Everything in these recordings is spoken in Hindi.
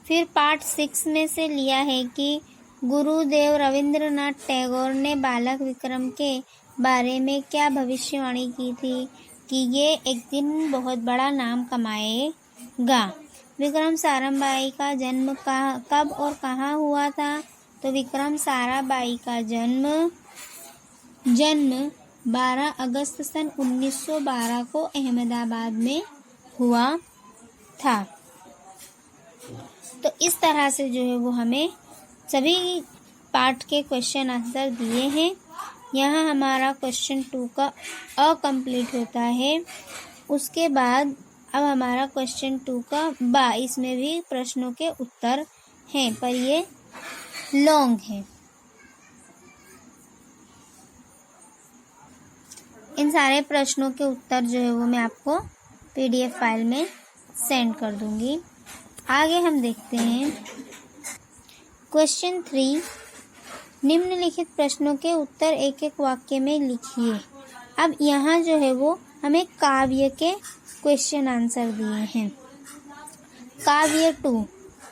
फिर पार्ट 6 में से लिया है कि गुरुदेव रविंद्रनाथ टैगोर ने बालक विक्रम के बारे में क्या भविष्यवाणी की थी कि ये एक दिन बहुत बड़ा नाम कमाएगा। विक्रम साराभाई का जन्म कब और कहाँ हुआ था? तो विक्रम साराभाई का जन्म 12 अगस्त सन 1912 को अहमदाबाद में हुआ था। तो इस तरह से जो है वो हमें सभी पार्ट के क्वेश्चन आंसर दिए हैं। यहाँ हमारा क्वेश्चन 2 का अकम्प्लीट होता है। उसके बाद अब हमारा क्वेश्चन 2 का इसमें भी प्रश्नों के उत्तर हैं, पर ये लॉन्ग है। इन सारे प्रश्नों के उत्तर जो है वो मैं आपको PDF फाइल में सेंड कर दूंगी। आगे हम देखते हैं क्वेश्चन 3। निम्नलिखित प्रश्नों के उत्तर एक एक वाक्य में लिखिए। अब यहाँ जो है वो हमें काव्य के क्वेश्चन आंसर दिए हैं। काव्य 2,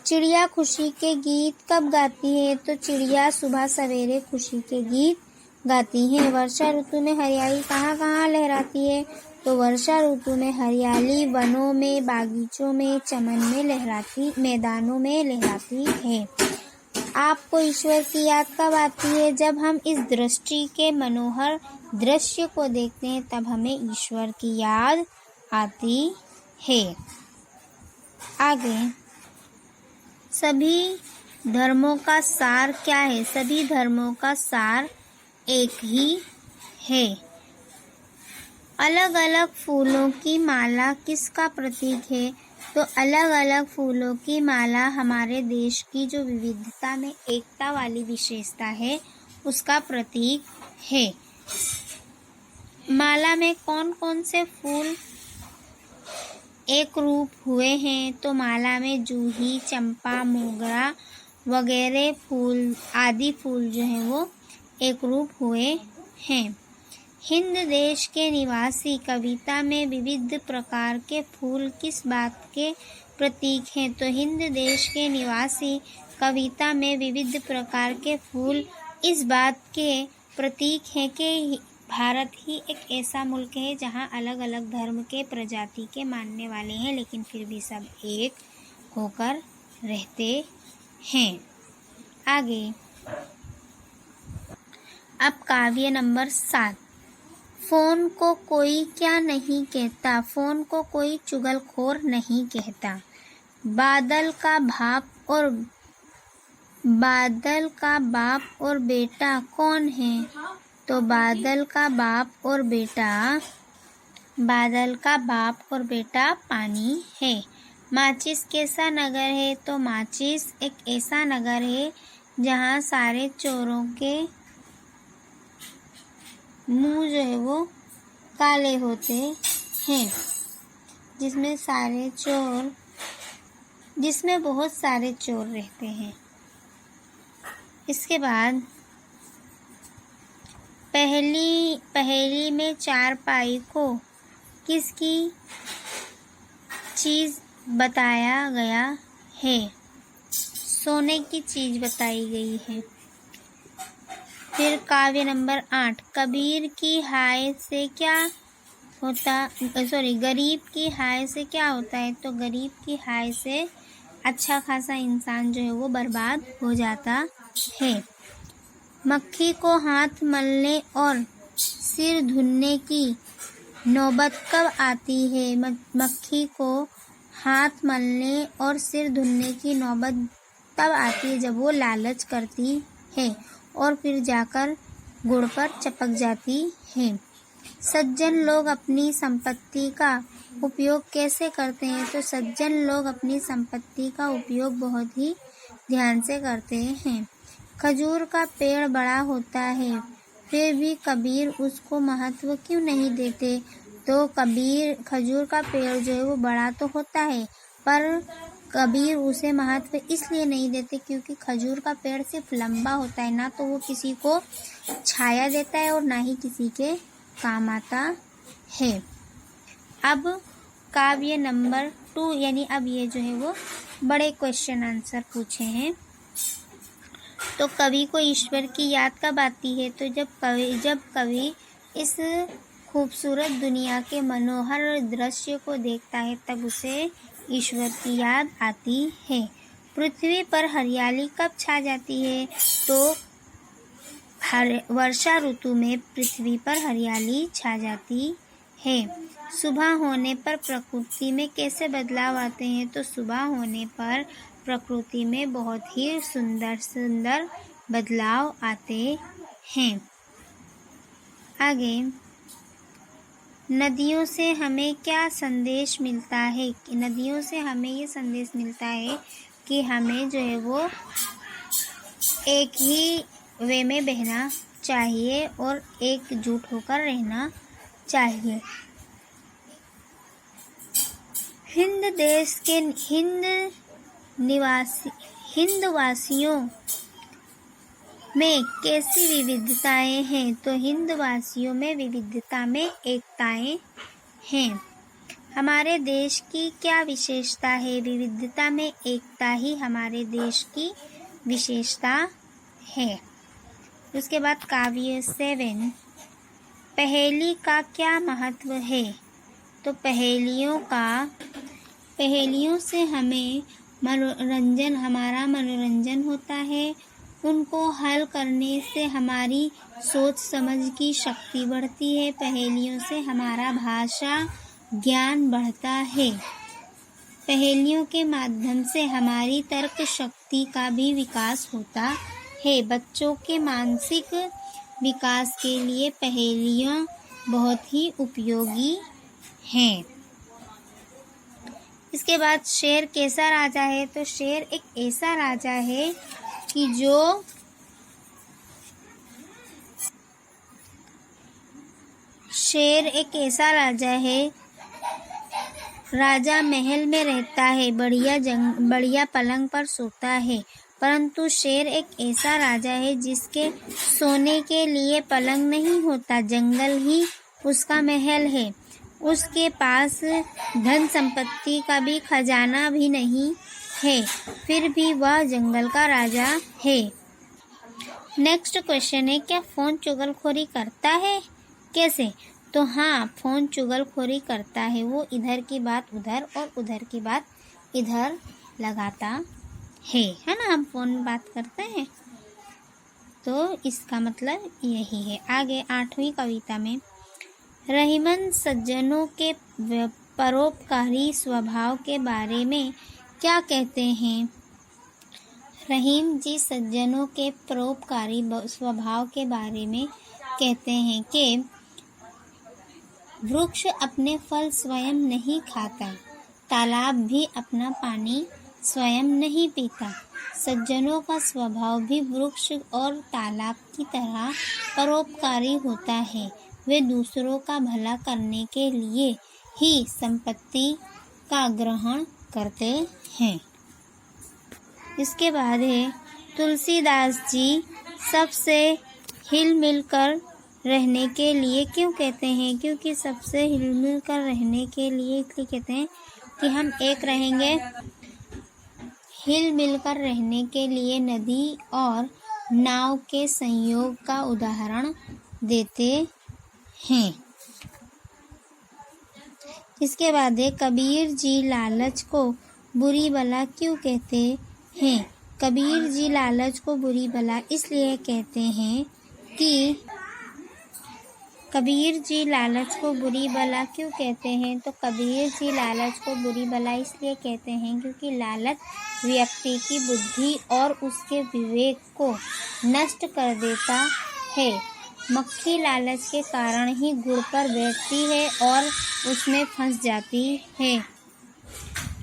चिड़िया खुशी के गीत कब गाती है? तो चिड़िया सुबह सवेरे खुशी के गीत गाती है। वर्षा ऋतु में हरियाली कहाँ कहाँ लहराती है? तो वर्षा ऋतु में हरियाली वनों में, बागीचों में, चमन में लहराती, मैदानों में लहराती है। आपको ईश्वर की याद कब आती है? जब हम इस दृष्टि के मनोहर दृश्य को देखते हैं तब हमें ईश्वर की याद आती है। आगे, सभी धर्मों का सार क्या है? सभी धर्मों का सार एक ही है। अलग अलग फूलों की माला किसका प्रतीक है? तो अलग अलग फूलों की माला हमारे देश की जो विविधता में एकता वाली विशेषता है उसका प्रतीक है। माला में कौन कौन से फूल एक रूप हुए हैं? तो माला में जूही, चंपा, मोगरा वगैरह फूल आदि फूल जो हैं वो एक रूप हुए हैं। हिंद देश के निवासी कविता में विविध प्रकार के फूल किस बात के प्रतीक हैं? तो हिंद देश के निवासी कविता में विविध प्रकार के फूल इस बात के प्रतीक हैं कि भारत ही एक ऐसा मुल्क है जहां अलग अलग धर्म के प्रजाति के मानने वाले हैं, लेकिन फिर भी सब एक होकर रहते हैं। आगे, अब काव्य नंबर 7। फोन को कोई क्या नहीं कहता? फोन को कोई चुगलखोर नहीं कहता। बादल का बाप और बेटा कौन है? तो बादल का बाप और बेटा पानी है। माचिस कैसा नगर है? तो माचिस एक ऐसा नगर है जहाँ सारे चोरों के मुंह जो है वो काले होते हैं, जिसमें बहुत सारे चोर रहते हैं। इसके बाद पहेली में चारपाई को किसकी चीज बताया गया है? सोने की चीज बताई गई है। फिर काव्य नंबर 8, गरीब की हाय से क्या होता है? तो गरीब की हाय से अच्छा खासा इंसान जो है वो बर्बाद हो जाता है। मक्खी को हाथ मलने और सिर धुलने की नौबत कब आती है? मक्खी को हाथ मलने और सिर धुलने की नौबत तब आती है जब वो लालच करती है और फिर जाकर गुड़ पर चिपक जाती है। सज्जन लोग अपनी संपत्ति का उपयोग कैसे करते हैं? तो सज्जन लोग अपनी संपत्ति का उपयोग बहुत ही ध्यान से करते हैं। खजूर का पेड़ बड़ा होता है फिर भी कबीर उसको महत्व क्यों नहीं देते? तो खजूर का पेड़ जो है वो बड़ा तो होता है पर कबीर उसे महत्व इसलिए नहीं देते क्योंकि खजूर का पेड़ सिर्फ लंबा होता है, ना तो वो किसी को छाया देता है और ना ही किसी के काम आता है। अब काव्य नंबर 2 यानी अब ये जो है वो बड़े क्वेश्चन आंसर पूछे हैं। तो कवि को ईश्वर की याद कब आती है? तो जब कवि इस खूबसूरत दुनिया के मनोहर दृश्य को देखता है तब उसे ईश्वर की याद आती है। पृथ्वी पर हरियाली कब छा जाती है? तो वर्षा ऋतु में पृथ्वी पर हरियाली छा जाती है। सुबह होने पर प्रकृति में कैसे बदलाव आते हैं? तो सुबह होने पर प्रकृति में बहुत ही सुंदर सुंदर बदलाव आते हैं। आगे, नदियों से हमें क्या संदेश मिलता है? नदियों से हमें ये संदेश मिलता है कि हमें जो है वो एक ही वे में बहना चाहिए और एकजुट होकर रहना चाहिए। हिंदवासियों में कैसी विविधताएं हैं? तो हिंदवासियों में विविधता में एकताएं हैं। हमारे देश की क्या विशेषता है? विविधता में एकता ही हमारे देश की विशेषता है। उसके बाद काव्य 7, पहेली का क्या महत्व है? तो पहेलियों से हमें हमारा मनोरंजन होता है। उनको हल करने से हमारी सोच समझ की शक्ति बढ़ती है। पहेलियों से हमारा भाषा ज्ञान बढ़ता है। पहेलियों के माध्यम से हमारी तर्क शक्ति का भी विकास होता है। बच्चों के मानसिक विकास के लिए पहेलियाँ बहुत ही उपयोगी हैं। इसके बाद शेर कैसा राजा है? तो शेर एक ऐसा राजा है कि जो राजा महल में रहता है, बढ़िया पलंग पर सोता है, परंतु शेर एक ऐसा राजा है जिसके सोने के लिए पलंग नहीं होता, जंगल ही उसका महल है। उसके पास धन संपत्ति का भी खजाना भी नहीं है, फिर भी वह जंगल का राजा है। नेक्स्ट क्वेश्चन है, क्या फोन चुगलखोरी करता है? कैसे? तो हाँ, फोन चुगलखोरी करता है। वो इधर की बात उधर और उधर की बात इधर लगाता है ना। हम फोन में बात करते हैं तो इसका मतलब यही है। आगे 8वीं कविता में रहीमन सज्जनों के परोपकारी स्वभाव के बारे में क्या कहते हैं? रहीम जी सज्जनों के परोपकारी स्वभाव के बारे में कहते हैं कि वृक्ष अपने फल स्वयं नहीं खाता, तालाब भी अपना पानी स्वयं नहीं पीता। सज्जनों का स्वभाव भी वृक्ष और तालाब की तरह परोपकारी होता है। वे दूसरों का भला करने के लिए ही संपत्ति का ग्रहण करते हैं। इसके बाद है तुलसीदास जी सबसे हिल मिल कर रहने के लिए क्यों कहते हैं? क्योंकि सबसे हिल मिल कर रहने के लिए इसलिए कहते हैं कि हम एक रहेंगे। हिल मिल कर रहने के लिए नदी और नाव के संयोग का उदाहरण देते हैं। इसके बाद है कबीर जी लालच को बुरी बला क्यों कहते हैं? कबीर जी लालच को बुरी बला इसलिए कहते हैं कि कबीर जी लालच को बुरी बला क्यों कहते हैं? तो कबीर जी लालच को बुरी बला इसलिए कहते हैं क्योंकि लालच व्यक्ति की बुद्धि और उसके विवेक को नष्ट कर देता है। मक्खी लालच के कारण ही गुड़ पर बैठती है और उसमें फंस जाती है।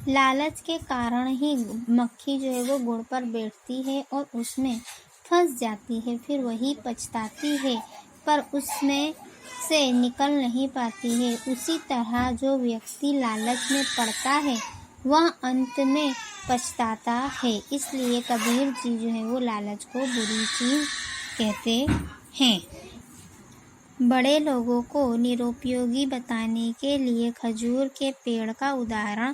लालच के कारण ही मक्खी जो है वो गुड़ पर बैठती है और उसमें फंस जाती है, फिर वही पछताती है पर उसमें से निकल नहीं पाती है। उसी तरह जो व्यक्ति लालच में पड़ता है वह अंत में पछताता है। इसलिए कबीर जी जो है वो लालच को बुरी चीज कहते हैं। बड़े लोगों को निरुपयोगी बताने के लिए खजूर के पेड़ का उदाहरण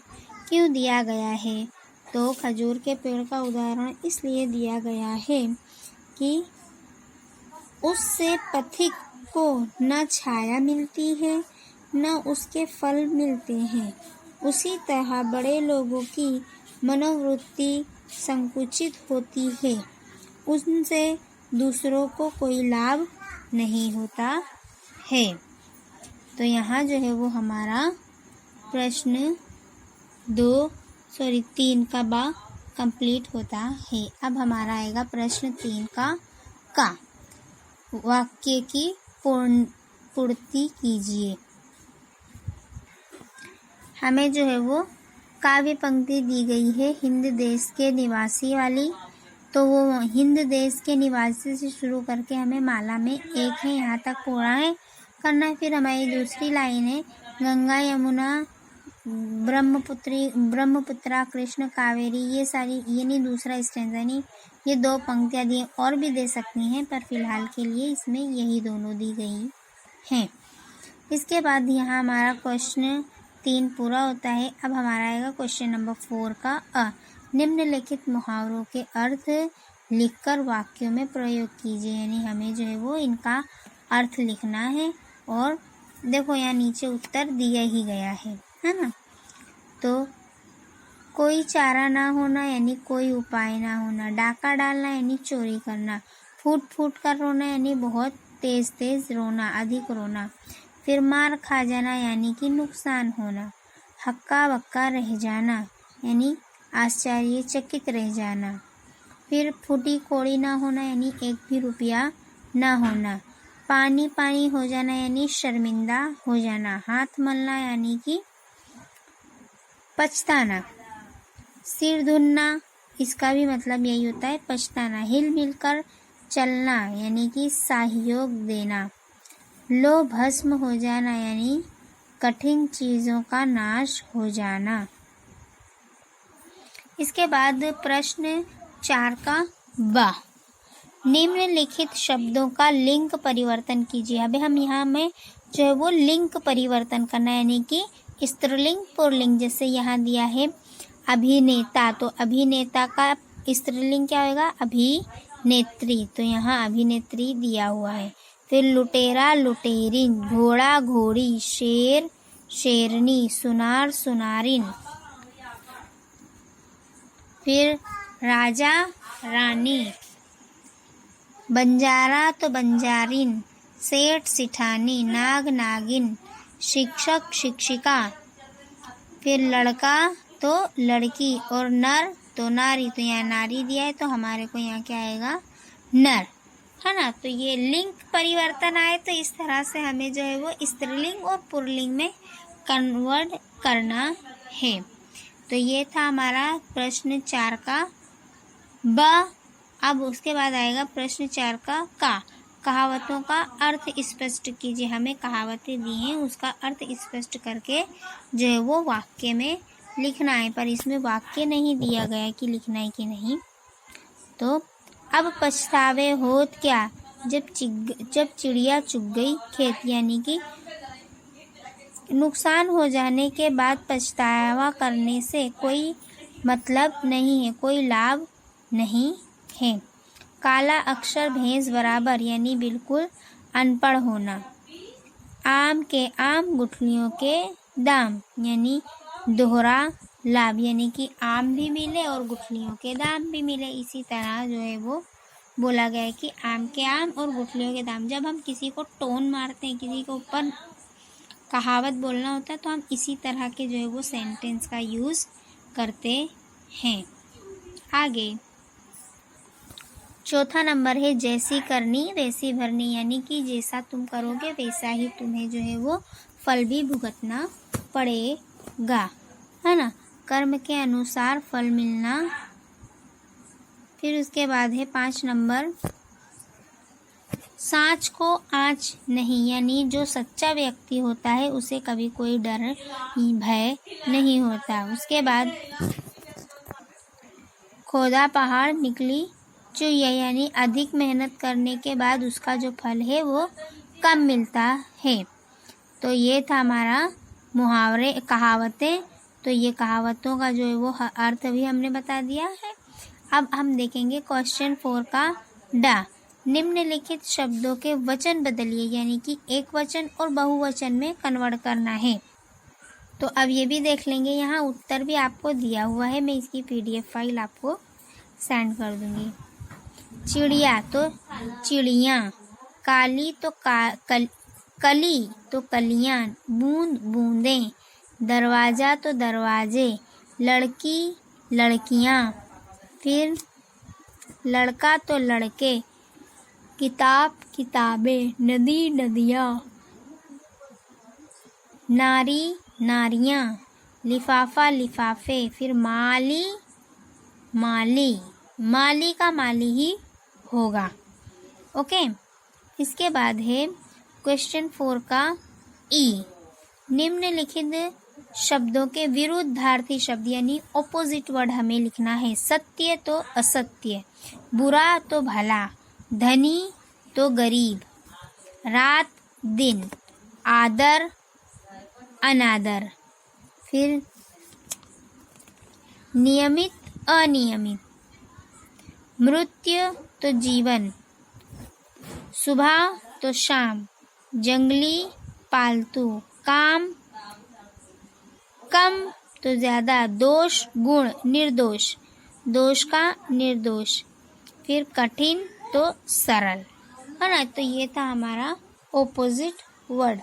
क्यों दिया गया है? तो खजूर के पेड़ का उदाहरण इसलिए दिया गया है कि उससे पथिक को न छाया मिलती है न उसके फल मिलते हैं। उसी तरह बड़े लोगों की मनोवृत्ति संकुचित होती है, उनसे दूसरों को कोई लाभ नहीं होता है। तो यहाँ जो है वो हमारा प्रश्न 3 का बा कंप्लीट होता है। अब हमारा आएगा प्रश्न 3 का वाक्य की पूर्ति कीजिए। हमें जो है वो काव्य पंक्ति दी गई है हिंद देश के निवासी वाली, तो वो हिंद देश के निवासी से शुरू करके हमें माला में एक है यहाँ तक पूरा है करना है। फिर हमारी दूसरी लाइन है गंगा यमुना ब्रह्मपुत्रा कृष्ण कावेरी, ये सारी यानी दूसरा स्टैंजा नहीं, ये 2 पंक्तियाँ दी, और भी दे सकती हैं पर फिलहाल के लिए इसमें यही दोनों दी गई हैं। इसके बाद यहाँ हमारा क्वेश्चन 3 पूरा होता है। अब हमारा आएगा क्वेश्चन नंबर 4 का अ। निम्नलिखित मुहावरों के अर्थ लिखकर वाक्यों में प्रयोग कीजिए, यानी हमें जो है वो इनका अर्थ लिखना है। और देखो यहाँ नीचे उत्तर दिया ही गया है ना। तो कोई चारा ना होना यानी कोई उपाय ना होना, डाका डालना यानी चोरी करना, फूट फूट कर रोना यानी बहुत तेज तेज रोना, अधिक रोना, फिर मार खा जाना यानी कि नुकसान होना, हक्का बक्का रह जाना यानी आश्चर्यचकित रह जाना, फिर फूटी कोड़ी ना होना यानी 1 भी रुपया ना होना, पानी पानी हो जाना यानी शर्मिंदा हो जाना, हाथ मलना यानी कि पछताना, सिर धुनना इसका भी मतलब यही होता है पछताना, हिल मिल कर चलना यानी कि सहयोग देना, लो भस्म हो जाना यानी कठिन चीज़ों का नाश हो जाना। इसके बाद प्रश्न 4 का बा। निम्नलिखित शब्दों का लिंग परिवर्तन कीजिए। अभी हम यहाँ में जो है वो लिंग परिवर्तन करना है, यानी कि स्त्रीलिंग पुल्लिंग। जैसे यहाँ दिया है अभिनेता, तो अभिनेता का स्त्रीलिंग क्या होगा? अभिनेत्री, तो यहाँ अभिनेत्री दिया हुआ है। फिर लुटेरा लुटेरिन, घोड़ा घोड़ी, शेर शेरनी, सुनार सुनारिन, फिर राजा रानी, बंजारा तो बंजारिन, सेठ सिठानी, नाग नागिन, शिक्षक शिक्षिका, फिर लड़का तो लड़की और नर तो नारी। तो यहाँ नारी दिया है तो हमारे को यहाँ क्या आएगा? नर, है ना। तो ये लिंग परिवर्तन आए तो इस तरह से हमें जो है वो स्त्रीलिंग और पुल्लिंग में कन्वर्ट करना है। तो ये था हमारा प्रश्न 4 का ब। अब उसके बाद आएगा प्रश्न 4 का कहावतों का अर्थ स्पष्ट कीजिए। हमें कहावतें दी हैं, उसका अर्थ स्पष्ट करके जो है वो वाक्य में लिखना है, पर इसमें वाक्य नहीं दिया गया कि लिखना है कि नहीं। तो अब पछतावे होत क्या, जब चिड़िया चुग गई खेत, यानी कि नुकसान हो जाने के बाद पछतावा करने से कोई मतलब नहीं है, कोई लाभ नहीं है। काला अक्षर भैंस बराबर, यानी बिल्कुल अनपढ़ होना। आम के आम गुठलियों के दाम, यानी दोहरा लाभ, यानी कि आम भी मिले और गुठलियों के दाम भी मिले। इसी तरह जो है वो बोला गया है कि आम के आम और गुठलियों के दाम। जब हम किसी को टोन मारते हैं, किसी के ऊपर कहावत बोलना होता है, तो हम इसी तरह के जो है वो सेंटेंस का यूज़ करते हैं। आगे चौथा नंबर है जैसी करनी वैसी भरनी, यानी कि जैसा तुम करोगे वैसा ही तुम्हें जो है वो फल भी भुगतना पड़ेगा, है ना। कर्म के अनुसार फल मिलना। फिर उसके बाद है 5 नंबर, सांच को आँच नहीं, यानी जो सच्चा व्यक्ति होता है उसे कभी कोई डर भय नहीं होता। उसके बाद खोदा पहाड़ निकली चुईया, यानी अधिक मेहनत करने के बाद उसका जो फल है वो कम मिलता है। तो ये था हमारा मुहावरे कहावतें। तो ये कहावतों का जो है वो अर्थ भी हमने बता दिया है। अब हम देखेंगे क्वेश्चन 4 का डा। निम्नलिखित शब्दों के वचन बदलिए, यानी कि एक वचन और बहुवचन में कन्वर्ट करना है। तो अब ये भी देख लेंगे, यहाँ उत्तर भी आपको दिया हुआ है, मैं इसकी PDF फाइल आपको सेंड कर दूंगी। चिड़िया तो चिड़िया, काली तो कली तो कलियां, बूंद बूंदें, दरवाजा तो दरवाजे, लड़की लड़कियां, फिर लड़का तो लड़के, किताब किताबें, नदी नदियाँ, नारी नारियाँ, लिफाफा लिफाफे, फिर माली माली, माली का माली ही होगा। ओके, इसके बाद है क्वेश्चन 4 का ई। निम्नलिखित शब्दों के विरुद्धार्थी शब्द यानी ऑपोजिट वर्ड हमें लिखना है। सत्य तो असत्य, बुरा तो भला, धनी तो गरीब, रात दिन, आदर अनादर, फिर नियमित अनियमित, मृत्यु तो जीवन, सुबह तो शाम, जंगली पालतू, काम कम तो ज्यादा, दोष गुण निर्दोष, दोष का निर्दोष, फिर कठिन तो सरल, है ना। तो ये था हमारा ऑपोजिट वर्ड।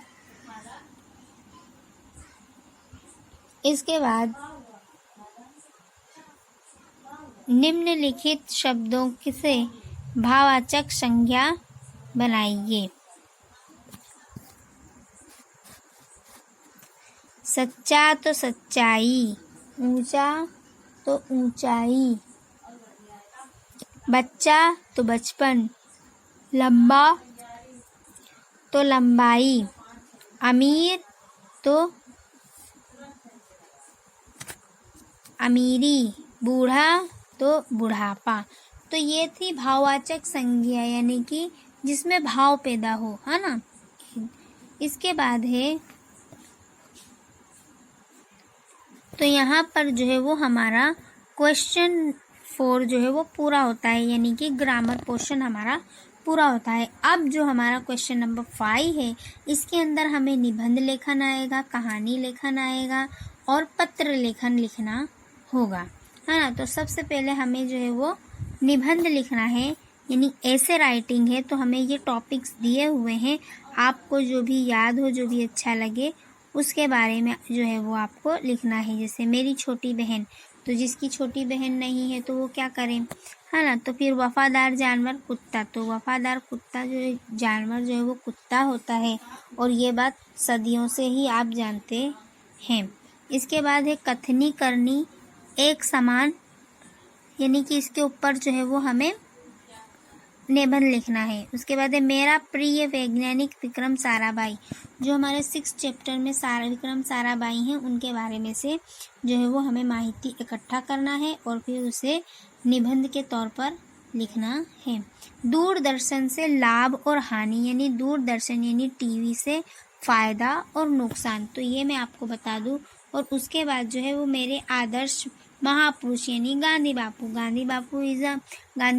इसके बाद निम्नलिखित शब्दों से भाववाचक संज्ञा बनाइए। सच्चा तो सच्चाई, ऊंचा तो ऊंचाई, बच्चा तो बचपन, लंबा तो लंबाई, अमीर तो अमीरी, बूढ़ा तो बुढ़ापा। तो ये थी भाववाचक संज्ञा, यानी कि जिसमें भाव पैदा हो, है ना। इसके बाद है, तो यहाँ पर जो है वो हमारा क्वेश्चन 4 जो है वो पूरा होता है, यानी कि ग्रामर पोर्शन हमारा पूरा होता है। अब जो हमारा क्वेश्चन नंबर 5 है, इसके अंदर हमें निबंध लेखन आएगा, कहानी लेखन आएगा और पत्र लेखन लिखना होगा, है ना। तो सबसे पहले हमें जो है वो निबंध लिखना है, यानी ऐसे राइटिंग है। तो हमें ये टॉपिक्स दिए हुए हैं, आपको जो भी याद हो, जो भी अच्छा लगे उसके बारे में जो है वो आपको लिखना है। जैसे मेरी छोटी बहन, तो जिसकी छोटी बहन नहीं है तो वो क्या करें, है ना। तो फिर वफादार जानवर कुत्ता, तो वफादार कुत्ता जो है जानवर जो है वो कुत्ता होता है, और ये बात सदियों से ही आप जानते हैं। इसके बाद है कथनी करनी एक समान, यानी कि इसके ऊपर जो है वो हमें निबंध लिखना है। उसके बाद है मेरा प्रिय वैज्ञानिक विक्रम साराभाई, जो हमारे 6 चैप्टर में विक्रम साराभाई हैं, उनके बारे में से जो है वो हमें माहिती इकट्ठा करना है और फिर उसे निबंध के तौर पर लिखना है। दूरदर्शन से लाभ और हानि, यानी दूरदर्शन यानी टीवी से फायदा और नुकसान, तो ये मैं आपको बता दूं। और उसके बाद जो है वो मेरे आदर्श महापुरुष यानी Gandhi Bapu, Gandhi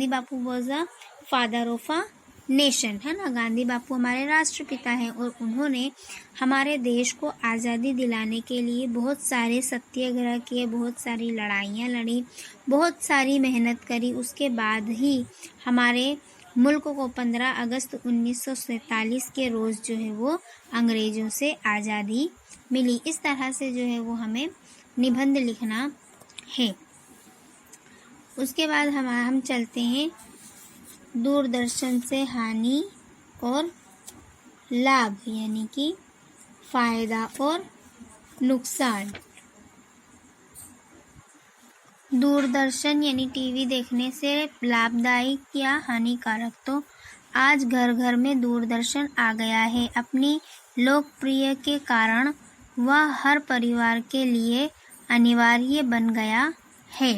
Bapu was a father of a nation, है ना। गांधी बापू हमारे राष्ट्रपिता हैं और उन्होंने हमारे देश को आज़ादी दिलाने के लिए बहुत सारे सत्याग्रह किए, बहुत सारी लड़ाइयाँ लड़ी, बहुत सारी मेहनत करी। उसके बाद ही हमारे मुल्क को 15 अगस्त 1947 के रोज़ जो है वो अंग्रेज़ों से आज़ादी मिली। इस तरह से जो है वो हमें निबंध लिखना है। उसके बाद हम चलते हैं दूरदर्शन से हानि और लाभ, यानी कि फायदा और नुकसान। दूरदर्शन यानी टीवी देखने से लाभदायक या हानिकारक, तो आज घर घर में दूरदर्शन आ गया है। अपनी लोकप्रिय के कारण वह हर परिवार के लिए अनिवार्य बन गया है।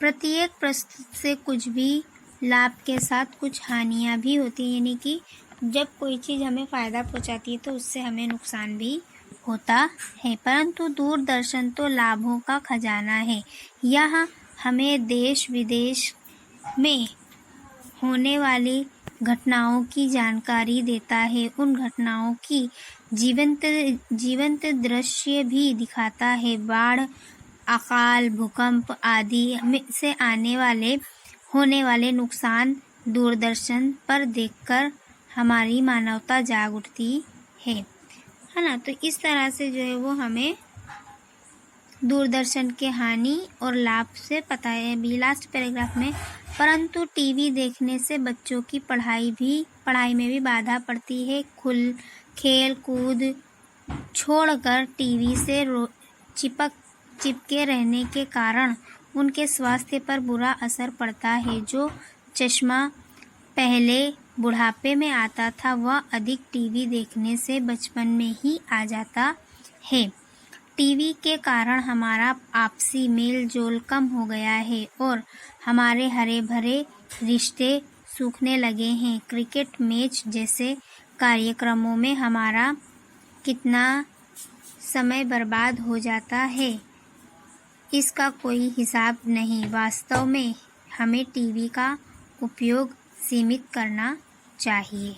प्रत्येक प्रस्तुत से कुछ भी लाभ के साथ कुछ हानियां भी होती हैं, यानी कि जब कोई चीज़ हमें फ़ायदा पहुंचाती है तो उससे हमें नुकसान भी होता है, परंतु दूरदर्शन तो लाभों का खजाना है। यह हमें देश विदेश में होने वाली घटनाओं की जानकारी देता है। उन घटनाओं की जीवंत दृश्य भी दिखाता है। बाढ़, अकाल, भूकंप आदि से होने वाले नुकसान दूरदर्शन पर देखकर हमारी मानवता जाग उठती है ना। तो इस तरह से जो है वो हमें दूरदर्शन के हानि और लाभ से पता है अभी लास्ट पैराग्राफ में। परंतु टीवी देखने से बच्चों की पढ़ाई में भी बाधा पड़ती है। खेल कूद छोड़कर टीवी से चिपके रहने के कारण उनके स्वास्थ्य पर बुरा असर पड़ता है। जो चश्मा पहले बुढ़ापे में आता था वह अधिक टीवी देखने से बचपन में ही आ जाता है। टीवी के कारण हमारा आपसी मेल जोल कम हो गया है और हमारे हरे भरे रिश्ते सूखने लगे हैं। क्रिकेट मैच जैसे कार्यक्रमों में हमारा कितना समय बर्बाद हो जाता है इसका कोई हिसाब नहीं। वास्तव में हमें टीवी का उपयोग सीमित करना चाहिए।